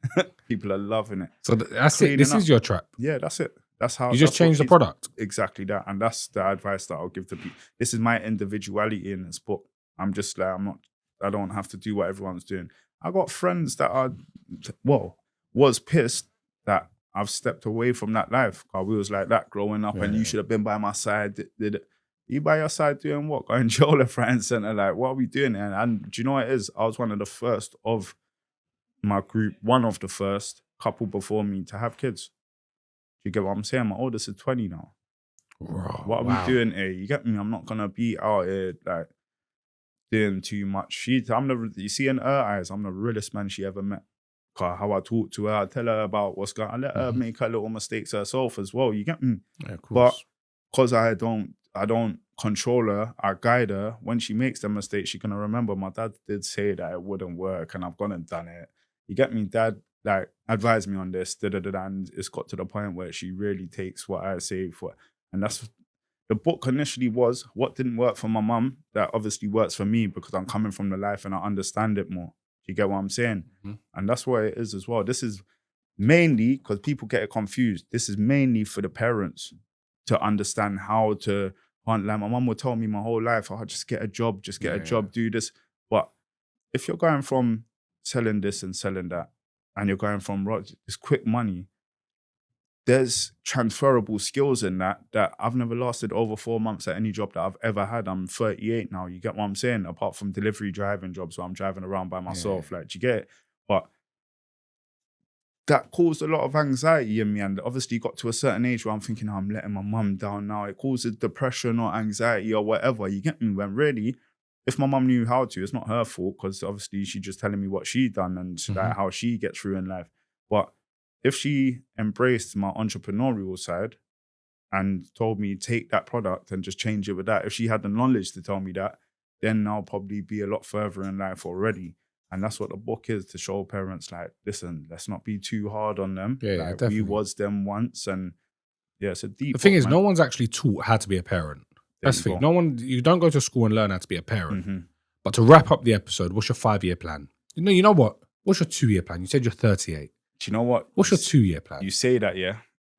People are loving it. So that's it. This is your trap. Yeah, that's it. That's how you just change the product. Exactly that. And that's the advice that I'll give to people. This is my individuality in this book. I'm just like, I don't have to do what everyone's doing. I got friends that was pissed that I've stepped away from that life. Cause we was like that growing up, and you should have been by my side. Did you by your side doing what? Going to Jola Friends Center, like, what are we doing? And do you know what it is? I was one of the first of my group, one of the first couple before me to have kids. Do you get what I'm saying? My oldest is 20 now. What are we doing here? You get me? I'm not gonna be out here like doing too much. You see in her eyes, I'm the realest man she ever met. Cause how I talk to her, I tell her about what's going on. I let her make her little mistakes herself as well. You get me? Yeah, of course. But because I don't control her, I guide her. When she makes the mistake, she's gonna remember my dad did say that it wouldn't work, and I've gone and done it. You get me? Dad like advised me on this, and it's got to the point where she really takes what I say for. And that's the book initially was what didn't work for my mum that obviously works for me because I'm coming from the life and I understand it more. Do you get what I'm saying? Mm-hmm. And that's what it is as well. This is mainly, because people get it confused, this is mainly for the parents to understand how to, like my mum would tell me my whole life, oh, just get a job, do this. But if you're going from selling this and selling that, and you're going from this quick money, there's transferable skills in that I've never lasted over 4 months at any job that I've ever had. I'm 38 now. You get what I'm saying? Apart from delivery driving jobs where I'm driving around by myself. Like, do you get it? But that caused a lot of anxiety in me. And obviously got to a certain age where I'm thinking, oh, I'm letting my mum down now. It causes depression or anxiety or whatever. You get me? When really, if my mum knew how to, it's not her fault because obviously she's just telling me what she done and like how she gets through in life. But if she embraced my entrepreneurial side and told me take that product and just change it with that, if she had the knowledge to tell me that, then I'll probably be a lot further in life already. And that's what the book is, to show parents like, listen, let's not be too hard on them. Yeah, like, we was them once, and it's a deep. The thing is, man. no one's actually taught how to be a parent. That's the thing. You don't go to school and learn how to be a parent. Mm-hmm. But to wrap up the episode, what's your 5-year plan? You know what? What's your 2-year plan? You said you're 38. Do you know what? What's your 2-year plan? You say that,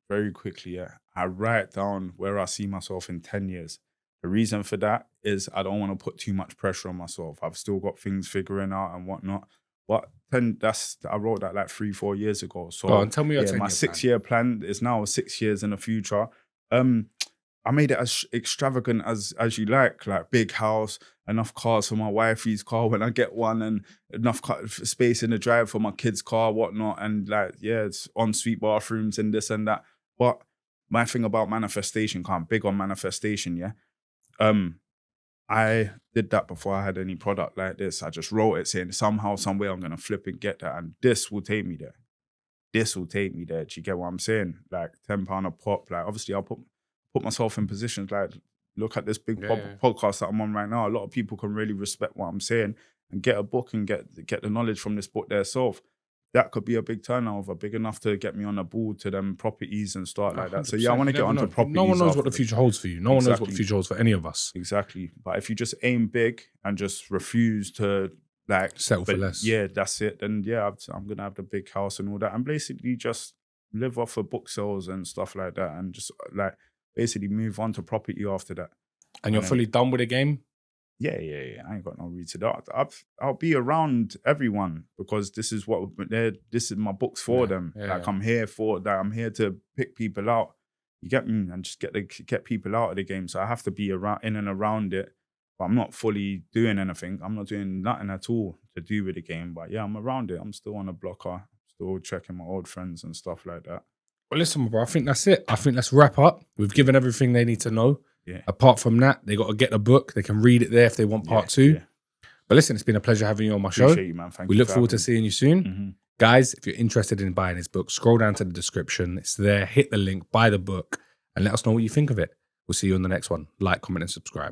very quickly, I write down where I see myself in 10 years. The reason for that is I don't want to put too much pressure on myself. I've still got things figuring out and whatnot. But I wrote that like 3-4 years ago. So go on, tell me your 10-year my 6-year plan is now 6 years in the future. I made it as extravagant as you like big house, enough cars for my wifey's car when I get one, and enough space in the drive for my kid's car, whatnot, and it's ensuite bathrooms and this and that. But my thing about manifestation, I'm big on manifestation, I did that before I had any product like this. I just wrote it saying somehow, some way I'm going to flip and get that, and this will take me there. This will take me there. Do you get what I'm saying? Like £10 a pop. Like obviously I'll put myself in positions like, look at this big podcast that I'm on right now. A lot of people can really respect what I'm saying and get a book and get the knowledge from this book themselves. That could be a big turnover, big enough to get me on a board to them properties and start like that. So I want to get onto properties. No one knows what the future holds for you. No one knows what the future holds for any of us. Exactly. But if you just aim big and just refuse to settle for less. Yeah, that's it. Then I'm going to have the big house and all that, and basically just live off of book sales and stuff like that, and just basically move on to property after that. And you're fully done with the game? Yeah. I ain't got no reason to that. I'll be around everyone because this is my books for them. I'm here for that. I'm here to pick people out. You get me? And just get people out of the game. So I have to be in and around it. But I'm not fully doing anything. I'm not doing nothing at all to do with the game. But I'm around it. I'm still on the blocker, still checking my old friends and stuff like that. Well, listen, bro, I think that's it. I think let's wrap up. We've given everything they need to know. Yeah. Apart from that, they got to get the book. They can read it there if they want part 2. Yeah. But listen, it's been a pleasure having you on my show. Appreciate you, man. Thank you. We look forward to seeing you soon. Mm-hmm. Guys, if you're interested in buying his book, scroll down to the description. It's there. Hit the link, buy the book, and let us know what you think of it. We'll see you on the next one. Like, comment, and subscribe.